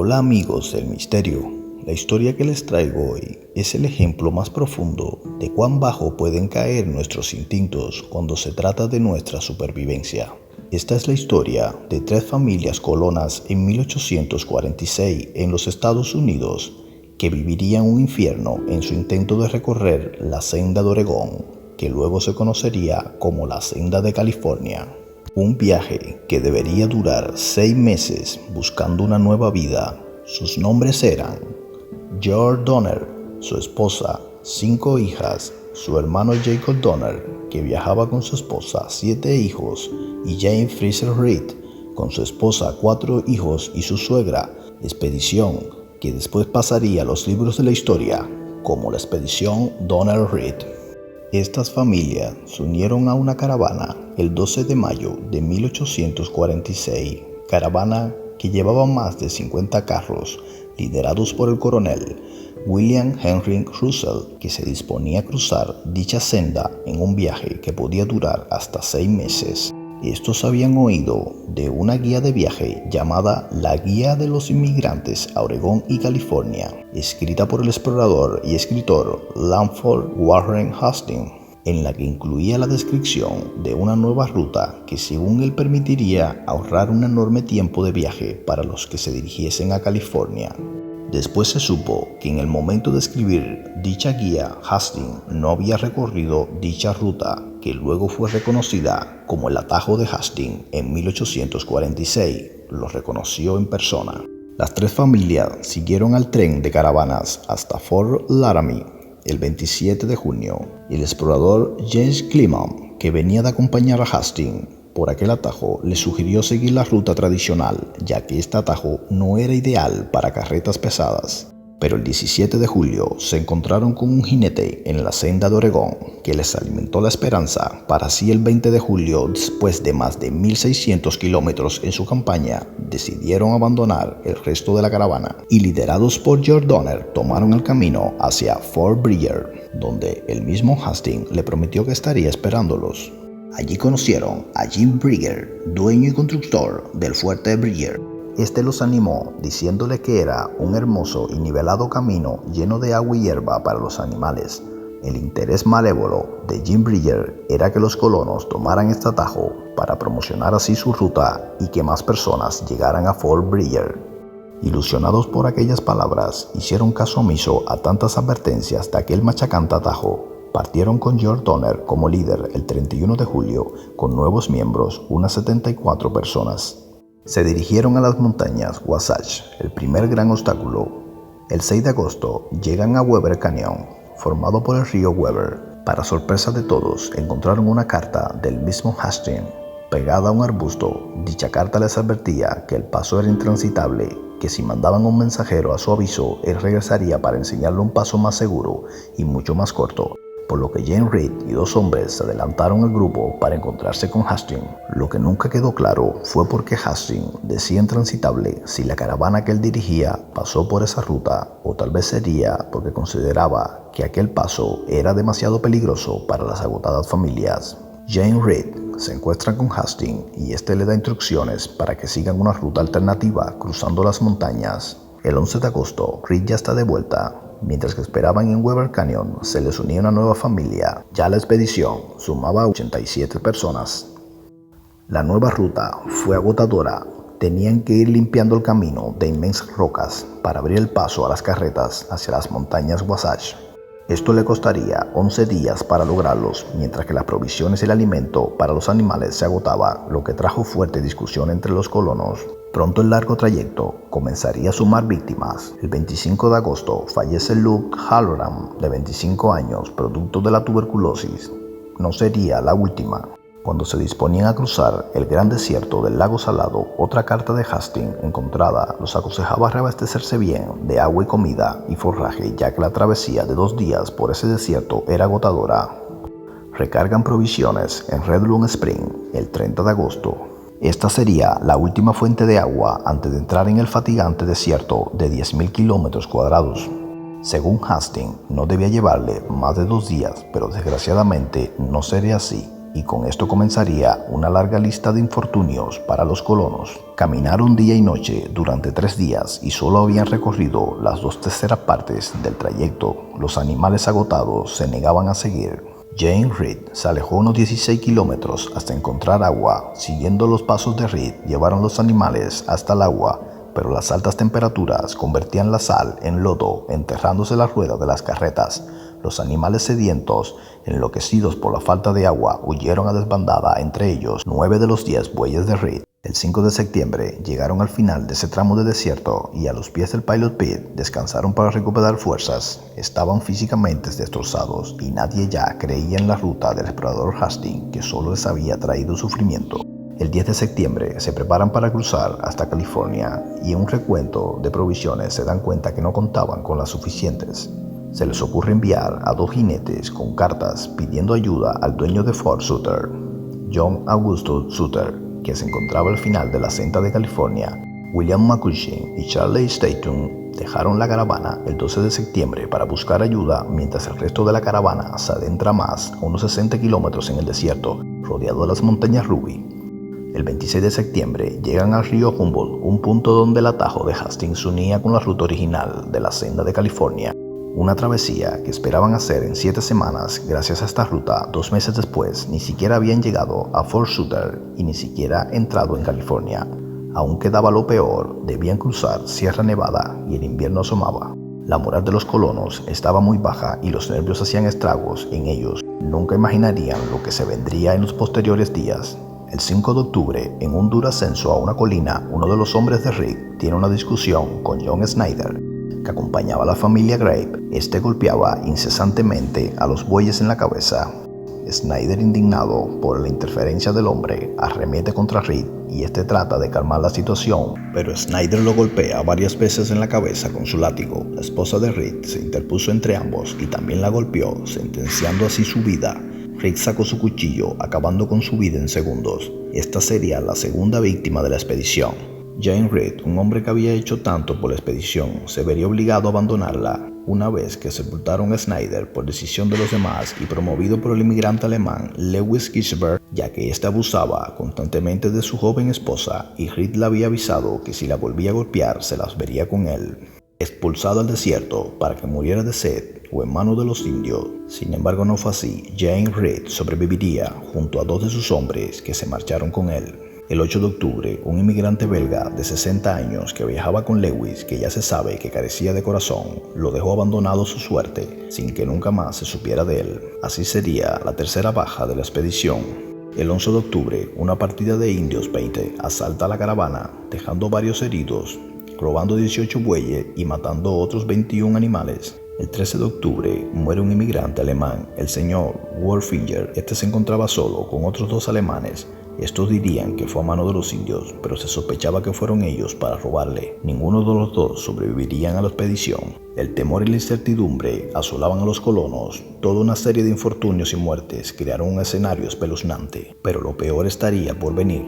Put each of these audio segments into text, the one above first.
Hola amigos del misterio, la historia que les traigo hoy es el ejemplo más profundo de cuán bajo pueden caer nuestros instintos cuando se trata de nuestra supervivencia. Esta es la historia de 3 familias colonas en 1846 en los Estados Unidos que vivirían un infierno en su intento de recorrer la senda de Oregón, que luego se conocería como la senda de California. Un viaje que debería durar 6 meses buscando una nueva vida. Sus nombres eran George Donner, su esposa, 5 hijas, su hermano Jacob Donner, que viajaba con su esposa, 7 hijos, y Jane Fraser Reed, con su esposa, 4 hijos y su suegra, expedición que después pasaría a los libros de la historia como la expedición Donner Reed. Estas familias se unieron a una caravana el 12 de mayo de 1846, caravana que llevaba más de 50 carros, liderados por el coronel William Henry Russell, que se disponía a cruzar dicha senda en un viaje que podía durar hasta 6 meses. Estos habían oído de una guía de viaje llamada La Guía de los Inmigrantes a Oregón y California, escrita por el explorador y escritor Langford Warren Hastings, en la que incluía la descripción de una nueva ruta que según él permitiría ahorrar un enorme tiempo de viaje para los que se dirigiesen a California. Después se supo que en el momento de escribir dicha guía, Hastings no había recorrido dicha ruta, que luego fue reconocida como el Atajo de Hastings en 1846. Lo reconoció en persona. Las 3 familias siguieron al tren de caravanas hasta Fort Laramie el 27 de junio. El explorador James Clement, que venía de acompañar a Hastings por aquel atajo, le sugirió seguir la ruta tradicional, ya que este atajo no era ideal para carretas pesadas. Pero el 17 de julio se encontraron con un jinete en la senda de Oregón que les alimentó la esperanza para así el 20 de julio, después de más de 1.600 kilómetros en su campaña, decidieron abandonar el resto de la caravana y, liderados por George Donner, tomaron el camino hacia Fort Bridger, donde el mismo Hastings le prometió que estaría esperándolos. Allí conocieron a Jim Bridger, dueño y constructor del fuerte de Bridger. Este los animó diciéndole que era un hermoso y nivelado camino lleno de agua y hierba para los animales. El interés malévolo de Jim Bridger era que los colonos tomaran este atajo para promocionar así su ruta y que más personas llegaran a Fort Bridger. Ilusionados por aquellas palabras, hicieron caso omiso a tantas advertencias de aquel machacante atajo. Partieron con George Donner como líder el 31 de julio con nuevos miembros, unas 74 personas. Se dirigieron a las montañas Wasatch, el primer gran obstáculo. El 6 de agosto llegan a Weber Canyon, formado por el río Weber. Para sorpresa de todos, encontraron una carta del mismo Hastings pegada a un arbusto. Dicha carta les advertía que el paso era intransitable, que si mandaban un mensajero a su aviso, él regresaría para enseñarle un paso más seguro y mucho más corto. Por lo que Jane Reed y 2 hombres se adelantaron al grupo para encontrarse con Hastings. Lo que nunca quedó claro fue por qué Hastings decía intransitable si la caravana que él dirigía pasó por esa ruta, o tal vez sería porque consideraba que aquel paso era demasiado peligroso para las agotadas familias. Jane Reed se encuentra con Hastings y este le da instrucciones para que sigan una ruta alternativa cruzando las montañas. El 11 de agosto, Reed ya está de vuelta. Mientras que esperaban en Weber Canyon, se les unía una nueva familia. Ya la expedición sumaba 87 personas. La nueva ruta fue agotadora. Tenían que ir limpiando el camino de inmensas rocas para abrir el paso a las carretas hacia las montañas Wasatch. Esto le costaría 11 días para lograrlos, mientras que las provisiones y el alimento para los animales se agotaba, lo que trajo fuerte discusión entre los colonos. Pronto el largo trayecto comenzaría a sumar víctimas. El 25 de agosto fallece Luke Halloran, de 25 años, producto de la tuberculosis. No sería la última. Cuando se disponían a cruzar el gran desierto del lago Salado, otra carta de Hastings encontrada los aconsejaba reabastecerse bien de agua y comida y forraje, ya que la travesía de 2 días por ese desierto era agotadora. Recargan provisiones en Redwood Spring el 30 de agosto. Esta sería la última fuente de agua antes de entrar en el fatigante desierto de 10.000 kilómetros cuadrados. Según Hastings, no debía llevarle más de 2 días, pero desgraciadamente no sería así. y con esto comenzaría una larga lista de infortunios para los colonos. Caminaron día y noche durante 3 días y solo habían recorrido las 2/3 partes del trayecto. Los animales agotados se negaban a seguir. Jane Reed se alejó unos 16 kilómetros hasta encontrar agua. Siguiendo los pasos de Reed, llevaron los animales hasta el agua, pero las altas temperaturas convertían la sal en lodo, enterrándose las ruedas de las carretas. Los animales sedientos, enloquecidos por la falta de agua, huyeron a desbandada, entre ellos 9 de los 10 bueyes de Reed. El 5 de septiembre llegaron al final de ese tramo de desierto y a los pies del Pilot Pit descansaron para recuperar fuerzas. Estaban físicamente destrozados y nadie ya creía en la ruta del explorador Hastings, que solo les había traído sufrimiento. El 10 de septiembre se preparan para cruzar hasta California y en un recuento de provisiones se dan cuenta que no contaban con las suficientes. Se les ocurre enviar a 2 jinetes con cartas pidiendo ayuda al dueño de Fort Sutter, John Augustus Sutter, que se encontraba al final de la senda de California. William McCutcheon y Charles Staton dejaron la caravana el 12 de septiembre para buscar ayuda, mientras el resto de la caravana se adentra más a unos 60 kilómetros en el desierto, rodeado de las montañas Ruby. El 26 de septiembre llegan al río Humboldt, un punto donde el atajo de Hastings se unía con la ruta original de la senda de California. Una travesía que esperaban hacer en 7 semanas. Gracias a esta ruta, 2 meses después, ni siquiera habían llegado a Fort Sutter y ni siquiera entrado en California. Aún quedaba lo peor: debían cruzar Sierra Nevada y el invierno asomaba. La moral de los colonos estaba muy baja y los nervios hacían estragos en ellos. Nunca imaginarían lo que se vendría en los posteriores días. El 5 de octubre, en un duro ascenso a una colina, uno de los hombres de Rick tiene una discusión con John Snyder, que acompañaba a la familia Grape. Este golpeaba incesantemente a los bueyes en la cabeza. Snyder, indignado por la interferencia del hombre, arremete contra Reed y este trata de calmar la situación, pero Snyder lo golpea varias veces en la cabeza con su látigo. La esposa de Reed se interpuso entre ambos y también la golpeó, sentenciando así su vida. Reed sacó su cuchillo, acabando con su vida en segundos. Esta sería la segunda víctima de la expedición. Jane Reed, un hombre que había hecho tanto por la expedición, se vería obligado a abandonarla una vez que sepultaron a Snyder por decisión de los demás y promovido por el inmigrante alemán Lewis Gisberg, ya que éste abusaba constantemente de su joven esposa y Reed le había avisado que si la volvía a golpear se las vería con él. Expulsado al desierto para que muriera de sed o en manos de los indios. Sin embargo, no fue así. Jane Reed sobreviviría junto a 2 de sus hombres que se marcharon con él. El 8 de octubre, un inmigrante belga de 60 años que viajaba con Lewis, que ya se sabe que carecía de corazón, lo dejó abandonado a su suerte, sin que nunca más se supiera de él. Así sería la tercera baja de la expedición. El 11 de octubre, una partida de indios 20 asalta la caravana, dejando varios heridos, robando 18 bueyes y matando otros 21 animales. El 13 de octubre muere un inmigrante alemán, el señor Wolfinger. Este se encontraba solo con otros 2 alemanes. Estos dirían que fue a mano de los indios, pero se sospechaba que fueron ellos para robarle. Ninguno de los 2 sobrevivirían a la expedición. El temor y la incertidumbre asolaban a los colonos. Toda una serie de infortunios y muertes crearon un escenario espeluznante, pero lo peor estaría por venir.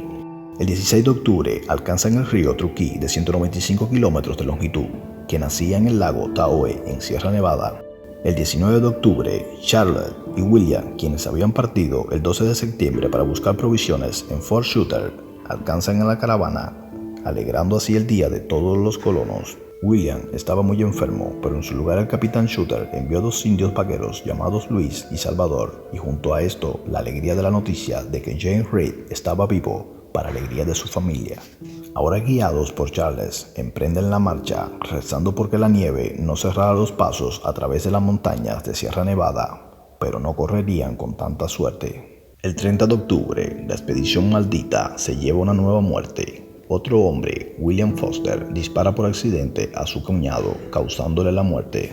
El 16 de octubre alcanzan el río Truckee, de 195 kilómetros de longitud, que nacía en el lago Tahoe, en Sierra Nevada. El 19 de octubre, Charlotte y William, quienes habían partido el 12 de septiembre para buscar provisiones en Fort Sutter, alcanzan a la caravana, alegrando así el día de todos los colonos. William estaba muy enfermo, pero en su lugar el capitán Sutter envió 2 indios vaqueros llamados Luis y Salvador, y junto a esto la alegría de la noticia de que Jane Reed estaba vivo, para alegría de su familia. Ahora, guiados por Charles, emprenden la marcha, rezando porque la nieve no cerrara los pasos a través de las montañas de Sierra Nevada, pero no correrían con tanta suerte. El 30 de octubre, la expedición maldita se lleva una nueva muerte. Otro hombre, William Foster, dispara por accidente a su cuñado, causándole la muerte.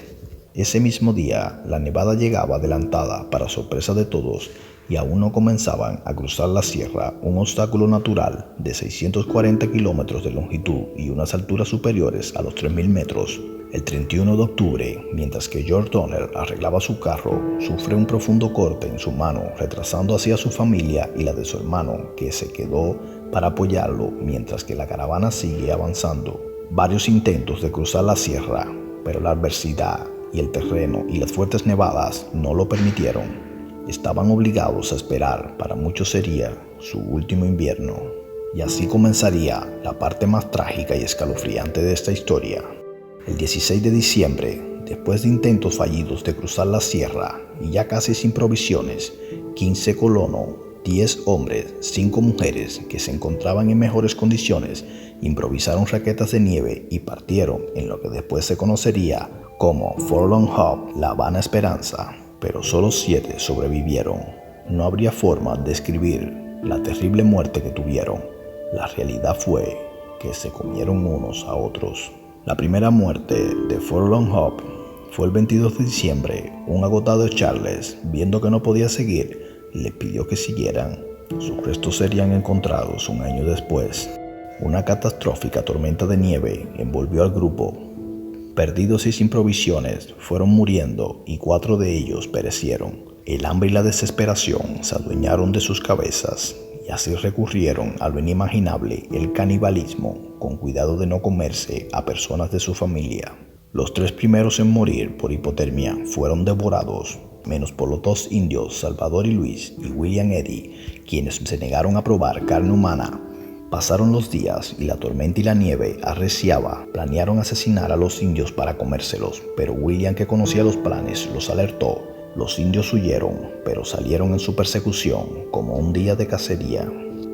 Ese mismo día, la nevada llegaba adelantada para sorpresa de todos, y aún no comenzaban a cruzar la sierra, un obstáculo natural de 640 kilómetros de longitud y unas alturas superiores a los 3.000 metros. El 31 de octubre, mientras que George Donner arreglaba su carro, sufre un profundo corte en su mano, retrasando así a su familia y la de su hermano, que se quedó para apoyarlo mientras que la caravana sigue avanzando. Varios intentos de cruzar la sierra, pero la adversidad y el terreno y las fuertes nevadas no lo permitieron. Estaban obligados a esperar, para muchos sería su último invierno. Y así comenzaría la parte más trágica y escalofriante de esta historia. El 16 de diciembre, después de intentos fallidos de cruzar la sierra y ya casi sin provisiones, 15 colonos, 10 hombres, 5 mujeres que se encontraban en mejores condiciones, improvisaron raquetas de nieve y partieron en lo que después se conocería como Forlorn Hope, La Vana Esperanza. Pero solo 7 sobrevivieron. No habría forma de describir la terrible muerte que tuvieron. La realidad fue que se comieron unos a otros. La primera muerte de Forlorn Hope fue el 22 de diciembre. Un agotado Charles, viendo que no podía seguir, le pidió que siguieran. Sus restos serían encontrados un año después. Una catastrófica tormenta de nieve envolvió al grupo. Perdidos y sin provisiones, fueron muriendo y 4 de ellos perecieron. El hambre y la desesperación se adueñaron de sus cabezas y así recurrieron a lo inimaginable, el canibalismo, con cuidado de no comerse a personas de su familia. Los 3 primeros en morir por hipotermia fueron devorados, menos por los 2 indios, Salvador y Luis y William Eddy, quienes se negaron a probar carne humana. Pasaron los días y la tormenta y la nieve arreciaba. Planearon asesinar a los indios para comérselos, pero William, que conocía los planes, los alertó. Los indios huyeron, pero salieron en su persecución como un día de cacería.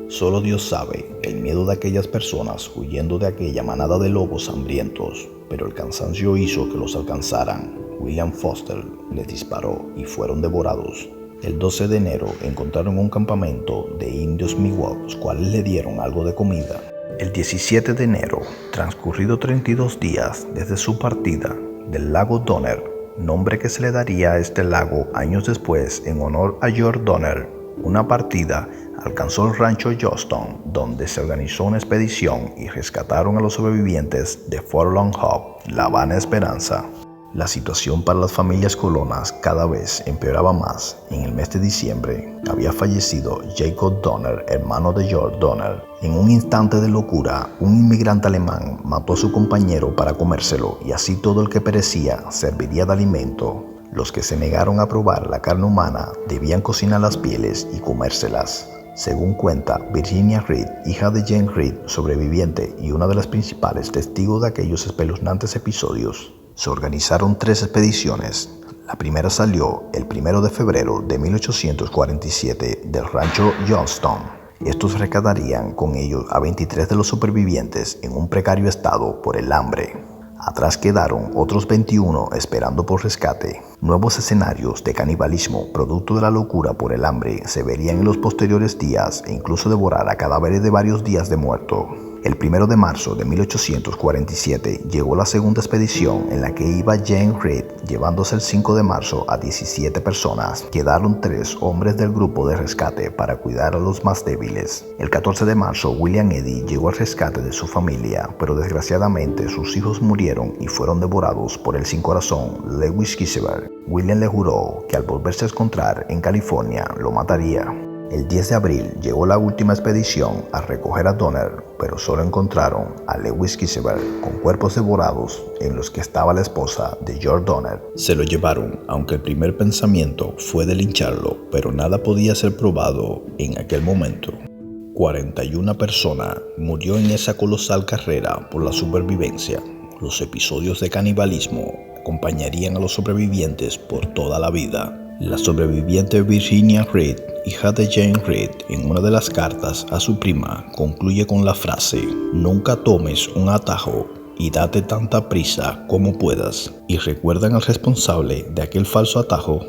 Solo Dios sabe el miedo de aquellas personas huyendo de aquella manada de lobos hambrientos, pero el cansancio hizo que los alcanzaran. William Foster les disparó y fueron devorados. El 12 de enero encontraron un campamento de indios Miwok, los cuales le dieron algo de comida. El 17 de enero, transcurrido 32 días desde su partida del lago Donner, nombre que se le daría a este lago años después en honor a George Donner, una partida alcanzó el rancho Johnston, donde se organizó una expedición y rescataron a los sobrevivientes de Forlorn Hope, La Vana Esperanza. La situación para las familias colonas cada vez empeoraba más. En el mes de diciembre había fallecido Jacob Donner, hermano de George Donner. En un instante de locura, un inmigrante alemán mató a su compañero para comérselo y así todo el que perecía serviría de alimento. Los que se negaron a probar la carne humana debían cocinar las pieles y comérselas. Según cuenta Virginia Reed, hija de Jane Reed, sobreviviente y una de las principales testigos de aquellos espeluznantes episodios, se organizaron 3 expediciones. La primera salió el 1 de febrero de 1847 del rancho Johnston. Estos recaudarían con ellos a 23 de los supervivientes en un precario estado por el hambre. Atrás quedaron otros 21 esperando por rescate. Nuevos escenarios de canibalismo, producto de la locura por el hambre, se verían en los posteriores días e incluso devorar a cadáveres de varios días de muerto. El 1 de marzo de 1847 llegó la segunda expedición en la que iba Jane Reed, llevándose el 5 de marzo a 17 personas. Quedaron 3 hombres del grupo de rescate para cuidar a los más débiles. El 14 de marzo William Eddy llegó al rescate de su familia, pero desgraciadamente sus hijos murieron y fueron devorados por el sin corazón Lewis Kisseberg. William le juró que al volverse a encontrar en California lo mataría. El 10 de abril llegó la última expedición a recoger a Donner, pero solo encontraron a Lewis Kisseberg con cuerpos devorados en los que estaba la esposa de George Donner. Se lo llevaron, aunque el primer pensamiento fue de lincharlo, pero nada podía ser probado en aquel momento. 41 personas murió en esa colosal carrera por la supervivencia. Los episodios de canibalismo acompañarían a los sobrevivientes por toda la vida. La sobreviviente Virginia Reed, hija de Jane Reed, en una de las cartas a su prima, concluye con la frase: "Nunca tomes un atajo y date tanta prisa como puedas". Y recuerdan al responsable de aquel falso atajo.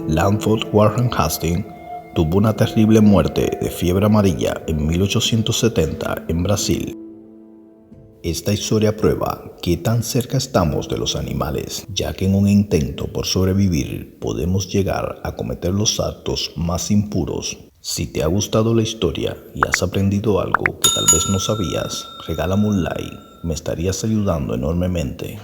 Langford Warren Hastings tuvo una terrible muerte de fiebre amarilla en 1870 en Brasil. Esta historia prueba qué tan cerca estamos de los animales, ya que en un intento por sobrevivir podemos llegar a cometer los actos más impuros. Si te ha gustado la historia y has aprendido algo que tal vez no sabías, regálame un like, me estarías ayudando enormemente.